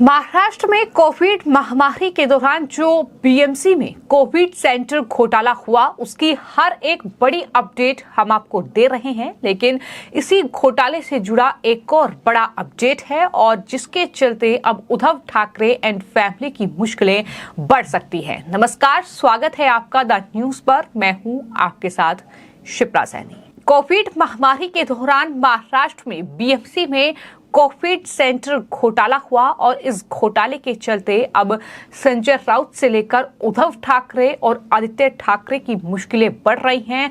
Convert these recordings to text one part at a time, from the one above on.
महाराष्ट्र में कोविड महामारी के दौरान जो बीएमसी में कोविड सेंटर घोटाला हुआ, उसकी हर एक बड़ी अपडेट हम आपको दे रहे हैं। लेकिन इसी घोटाले से जुड़ा एक और बड़ा अपडेट है और जिसके चलते अब उद्धव ठाकरे एंड फैमिली की मुश्किलें बढ़ सकती है। नमस्कार, स्वागत है आपका द न्यूज पर। मैं हूं आपके साथ शिप्रा सैनी। कोविड महामारी के दौरान महाराष्ट्र में बीएमसी में कोविड सेंटर घोटाला हुआ और इस घोटाले के चलते अब संजय राउत से लेकर उद्धव ठाकरे और आदित्य ठाकरे की मुश्किलें बढ़ रही हैं।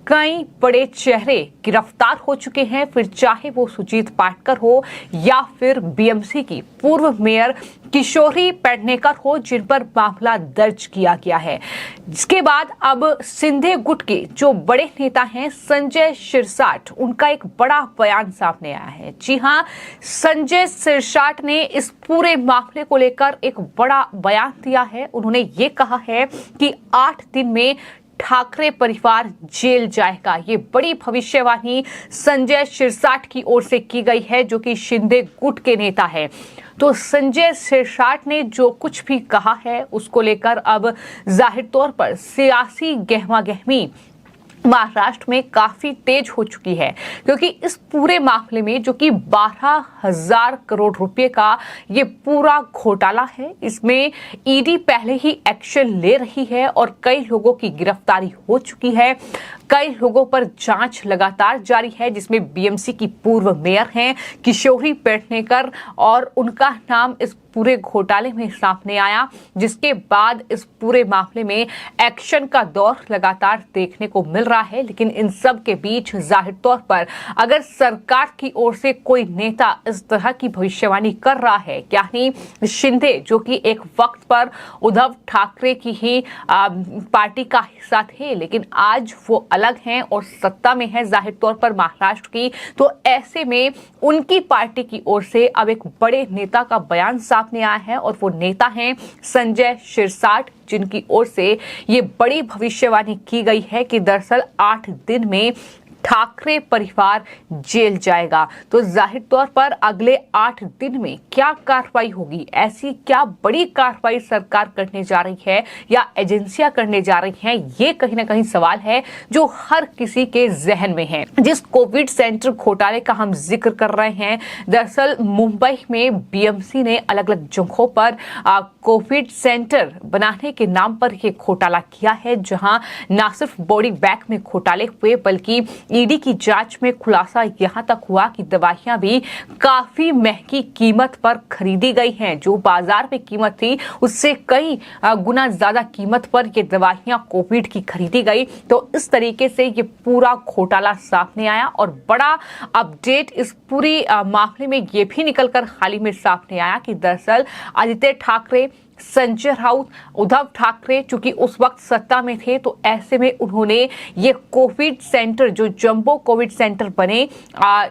कई बड़े चेहरे गिरफ्तार हो चुके हैं, फिर चाहे वो सुजीत पाटकर हो या फिर बीएमसी की पूर्व मेयर किशोरी पेडनेकर हो, जिन पर मामला दर्ज किया गया है। जिसके बाद अब सिंधे गुट के जो बड़े नेता हैं संजय शिरसाट, उनका एक बड़ा बयान सामने आया है। जी हाँ, संजय शिरसाट ने इस पूरे मामले को लेकर एक बड़ा बयान दिया है। उन्होंने ये कहा है कि 8 दिन में ठाकरे परिवार जेल जाएगा। ये बड़ी भविष्यवाणी संजय शिरसाट की ओर से की गई है, जो कि शिंदे गुट के नेता है। तो संजय शिरसाट ने जो कुछ भी कहा है उसको लेकर अब जाहिर तौर पर सियासी गहमागहमी महाराष्ट्र में काफी तेज हो चुकी है, क्योंकि इस पूरे मामले में जो कि 12,000 करोड़ रुपए का ये पूरा घोटाला है, इसमें ईडी पहले ही एक्शन ले रही है और कई लोगों की गिरफ्तारी हो चुकी है। कई लोगों पर जांच लगातार जारी है, जिसमें बीएमसी की पूर्व मेयर हैं किशोरी पेडनेकर, और उनका नाम इस पूरे घोटाले में सामने आया। जिसके बाद इस पूरे मामले में एक्शन का दौर लगातार देखने को मिल रहा है। लेकिन इन सब के बीच जाहिर तौर पर अगर सरकार की ओर से कोई नेता इस तरह की भविष्यवाणी कर रहा है, यानी शिंदे जो कि एक वक्त पर उद्धव ठाकरे की ही पार्टी का हिस्सा थे, लेकिन आज वो अलग हैं और सत्ता में है जाहिर तौर पर महाराष्ट्र की, तो ऐसे में उनकी पार्टी की ओर से अब एक बड़े नेता का बयान सामने आया है और वो नेता हैं संजय शिरसाट, जिनकी ओर से ये बड़ी भविष्यवाणी की गई है कि दरअसल 8 दिन में ठाकरे परिवार जेल जाएगा। तो जाहिर तौर पर अगले 8 दिन में क्या कार्रवाई होगी, ऐसी क्या बड़ी कार्रवाई सरकार करने जा रही है या एजेंसियां करने जा रही हैं, ये कहीं ना कहीं सवाल है जो हर किसी के जहन में है। जिस कोविड सेंटर घोटाले का हम जिक्र कर रहे हैं, दरअसल मुंबई में बीएमसी ने अलग अलग जगहों पर कोविड सेंटर बनाने के नाम पर यह घोटाला किया है, जहां न सिर्फ बॉडी बैग में घोटाले हुए बल्कि ईडी की जांच में खुलासा यहां तक हुआ कि दवाइयां भी काफी महंगी कीमत पर खरीदी गई हैं। जो बाजार में कीमत थी उससे कई गुना ज्यादा कीमत पर ये दवाइयां कोविड की खरीदी गई। तो इस तरीके से ये पूरा घोटाला सामने आया और बड़ा अपडेट इस पूरी मामले में ये भी निकलकर हाल ही में सामने आया कि दरअसल आदित्य ठाकरे, संजय राउत, उद्धव ठाकरे चूंकि उस वक्त सत्ता में थे, तो ऐसे में उन्होंने ये कोविड सेंटर, जो जंबो कोविड सेंटर बने,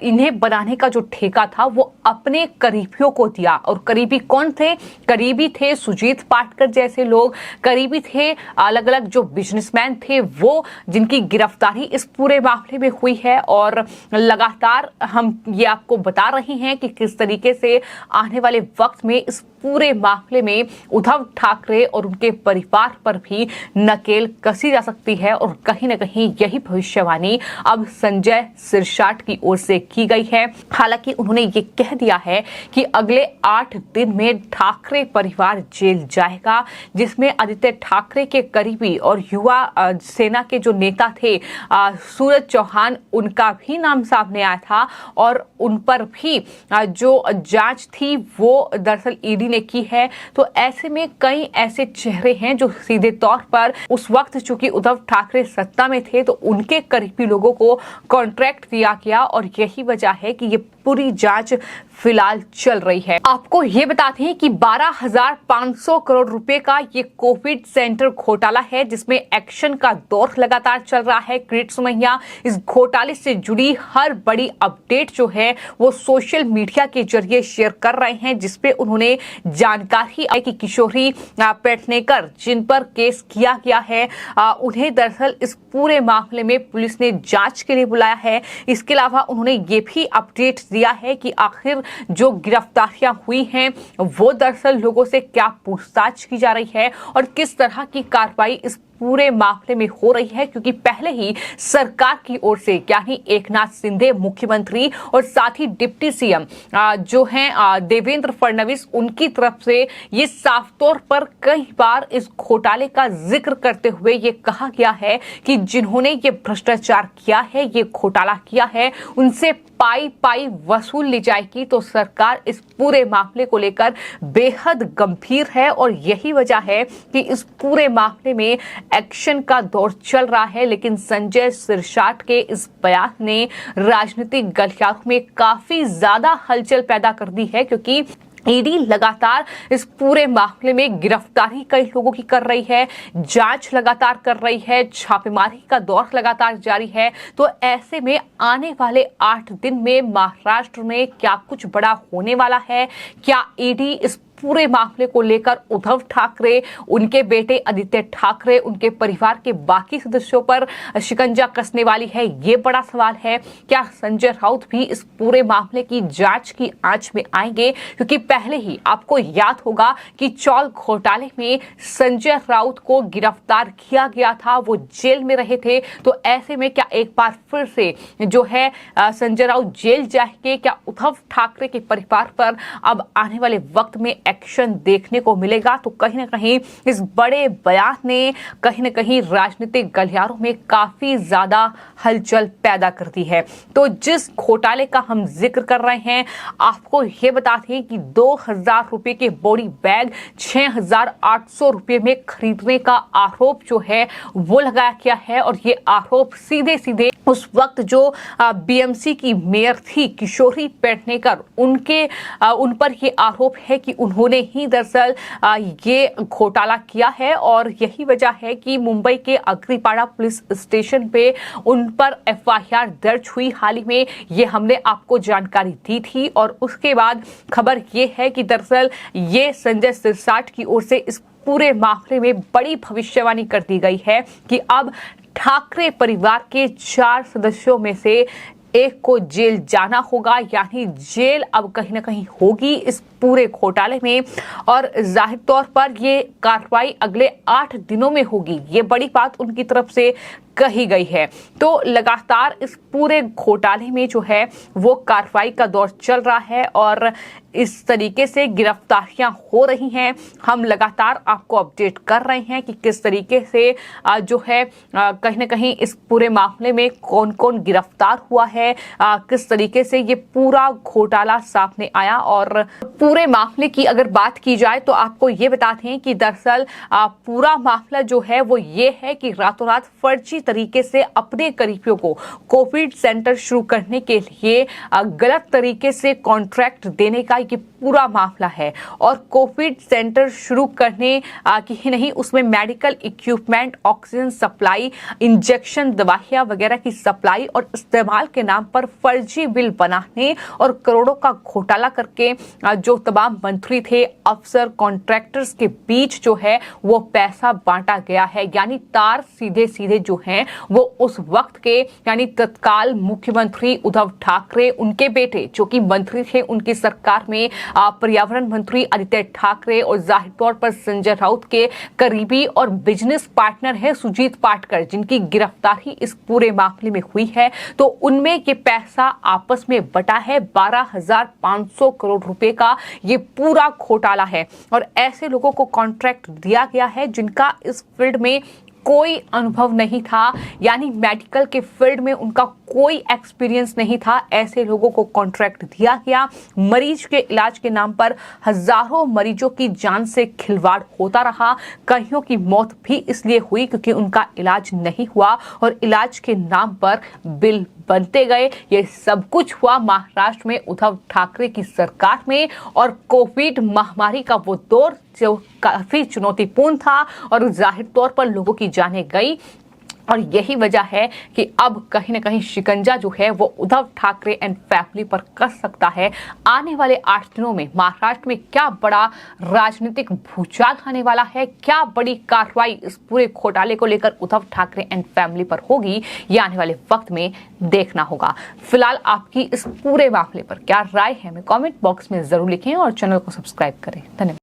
इन्हें बनाने का जो ठेका था वो अपने करीबियों को दिया। और करीबी कौन थे? करीबी थे सुजीत पाटकर जैसे लोग, करीबी थे अलग अलग जो बिजनेसमैन थे वो, जिनकी गिरफ्तारी इस पूरे मामले में हुई है। और लगातार हम ये आपको बता रहे हैं कि किस तरीके से आने वाले वक्त में इस पूरे मामले में उद्धव ठाकरे और उनके परिवार पर भी नकेल कसी जा सकती है। और कहीं ना कहीं यही भविष्यवाणी अब संजय शिरसाट की ओर से की गई है। हालांकि उन्होंने ये कह दिया है कि अगले 8 दिन में ठाकरे परिवार जेल जाएगा, जिसमें आदित्य ठाकरे के करीबी और युवा सेना के जो नेता थे सूरज चौहान, उनका भी नाम सामने आया था और उन पर भी जो जांच थी वो दरअसल ईडी ने की है। तो ऐसे में कई ऐसे चेहरे हैं जो सीधे तौर पर उस वक्त चूंकि उद्धव ठाकरे सत्ता में थे तो उनके करीबी लोगों को कॉन्ट्रैक्ट दिया गया और यही वजह है कि ये पूरी जांच फिलहाल चल रही है। आपको ये बताते हैं कि 12,500 करोड़ रुपए का ये कोविड सेंटर घोटाला है, जिसमें एक्शन का दौर लगातार चल रहा है। किरीट सोमैया इस घोटाले से जुड़ी हर बड़ी अपडेट जो है वो सोशल मीडिया के जरिए शेयर कर रहे हैं, जिसपे उन्होंने जानकारी आई कि किशोरी पेडनेकर, जिन पर केस किया गया है, उन्हें दरअसल इस पूरे मामले में पुलिस ने जांच के लिए बुलाया है। इसके अलावा उन्होंने ये भी अपडेट दिया है कि आखिर जो गिरफ्तारियां हुई हैं वो दरअसल लोगों से क्या पूछताछ की जा रही है और किस तरह की कार्रवाई इस पूरे मामले में हो रही है, क्योंकि पहले ही सरकार की ओर से यानी एकनाथ शिंदे मुख्यमंत्री और साथ ही डिप्टी सीएम जो हैं देवेंद्र फडणवीस, उनकी तरफ से ये साफ तौर पर कई बार इस घोटाले का जिक्र करते हुए ये कहा गया है कि जिन्होंने ये भ्रष्टाचार किया है, ये घोटाला किया है, उनसे पाई पाई वसूल ली जाएगी। तो सरकार इस पूरे मामले को लेकर बेहद गंभीर है और यही वजह है कि इस पूरे मामले में एक्शन का दौर चल रहा है। लेकिन संजय सिरसाट के इस बयान ने राजनीतिक गलियारों में काफी ज्यादा हलचल पैदा कर दी है, क्योंकि ईडी लगातार इस पूरे मामले में गिरफ्तारी कई लोगों की कर रही है, जांच लगातार कर रही है, छापेमारी का दौर लगातार जारी है। तो ऐसे में आने वाले 8 दिन में महाराष्ट्र में क्या कुछ बड़ा होने वाला है? क्या ईडी इस पूरे मामले को लेकर उद्धव ठाकरे, उनके बेटे आदित्य ठाकरे, उनके परिवार के बाकी सदस्यों पर शिकंजा कसने वाली है? ये बड़ा सवाल है। क्या संजय राउत भी इस पूरे मामले की जांच की आंच में आएंगे? क्योंकि पहले ही आपको याद होगा कि चौल घोटाले में संजय राउत को गिरफ्तार किया गया था, वो जेल में रहे थे। तो ऐसे में क्या एक बार फिर से जो है संजय राउत जेल जाएंगे? क्या उद्धव ठाकरे के परिवार पर अब आने वाले वक्त में एक्शन देखने को मिलेगा? तो कहीं ना कहीं इस बड़े बयान ने कहीं ना कहीं राजनीतिक गलियारों में काफी ज्यादा हलचल पैदा कर दी है। तो जिस घोटाले का हम जिक्र कर रहे हैं, आपको ये बता दें कि 2000 रुपए के बॉडी बैग 6800 रुपए में खरीदने का आरोप जो है वो लगाया गया है। और ये आरोप सीधे सीधे उस वक्त जो बीएमसी की मेयर थी किशोरी पेडनेकर, उन पर ये आरोप है कि उन्होंने ही दरअसल ये घोटाला किया है। और यही वजह है कि मुंबई के अग्रीपाड़ा पुलिस स्टेशन पे उन पर एफआईआर दर्ज हुई। हाल ही में ये हमने आपको जानकारी दी थी। और उसके बाद खबर ये है कि दरअसल ये संजय सिरसाट की ओर से इस पूरे मामले में बड़ी भविष्यवाणी कर दी गई है कि अब ठाकरे परिवार के 4 सदस्यों में से एक को जेल जाना होगा, यानी जेल अब कहीं ना कहीं होगी इस पूरे घोटाले में। और जाहिर तौर पर ये कार्रवाई अगले 8 दिनों में होगी, ये बड़ी बात उनकी तरफ से कही गई है। तो लगातार इस पूरे घोटाले में जो है वो कार्रवाई का दौर चल रहा है और इस तरीके से गिरफ्तारियां हो रही हैं। हम लगातार आपको अपडेट कर रहे हैं कि किस तरीके से जो है कहीं ना कहीं इस पूरे मामले में कौन कौन गिरफ्तार हुआ है, किस तरीके से ये पूरा घोटाला सामने आया। और पूरे मामले की अगर बात की जाए तो आपको ये बता दें कि दरअसल पूरा मामला जो है वो ये है कि रातों रात फर्जी तरीके से अपने करीबियों को कोविड सेंटर शुरू करने के लिए गलत तरीके से कॉन्ट्रैक्ट देने का ये पूरा मामला है। और कोविड सेंटर शुरू करने की ही नहीं, उसमें medical equipment, oxygen supply, injection, दवाइयां वगैरह की सप्लाई और इस्तेमाल के नाम पर फर्जी बिल बनाने और करोड़ों का घोटाला करके जो तमाम मंत्री थे, अफसर, कॉन्ट्रैक्टर्स के बीच जो है वो पैसा बांटा गया है। यानी तार सीधे सीधे जो हैं वो उस वक्त के यानी तत्काल मुख्यमंत्री उद्धव ठाकरे, उनके बेटे जो कि मंत्री थे उनकी सरकार में पर्यावरण मंत्री आदित्य ठाकरे और जाहिर तौर पर संजय राउत के करीबी और बिजनेस पार्टनर है सुजीत पाटकर, जिनकी गिरफ्तारी इस पूरे मामले में हुई है। तो उनमें ये पैसा आपस में बटा है। 12,500 करोड़ रुपए का ये पूरा घोटाला है। और ऐसे लोगों को कॉन्ट्रैक्ट दिया गया है जिनका इस फील्ड में कोई अनुभव नहीं था, यानी मेडिकल के फील्ड में उनका कोई एक्सपीरियंस नहीं था। ऐसे लोगों को कॉन्ट्रैक्ट दिया गया। मरीज के इलाज के नाम पर हजारों मरीजों की जान से खिलवाड़ होता रहा। कईयों की मौत भी इसलिए हुई क्योंकि उनका इलाज नहीं हुआ और इलाज के नाम पर बिल बनते गए। ये सब कुछ हुआ महाराष्ट्र में उद्धव ठाकरे की सरकार में। और कोविड महामारी का वो दौर जो काफी चुनौतीपूर्ण था और जाहिर तौर पर लोगों की जानें गई। और यही वजह है कि अब कहीं ना कहीं शिकंजा जो है वो उद्धव ठाकरे एंड फैमिली पर कस सकता है। आने वाले 8 दिनों में महाराष्ट्र में क्या बड़ा राजनीतिक भूचाल आने वाला है, क्या बड़ी कार्रवाई इस पूरे घोटाले को लेकर उद्धव ठाकरे एंड फैमिली पर होगी, ये आने वाले वक्त में देखना होगा। फिलहाल आपकी इस पूरे मामले पर क्या राय है, हमें कमेंट बॉक्स में जरूर लिखें और चैनल को सब्सक्राइब करें। धन्यवाद।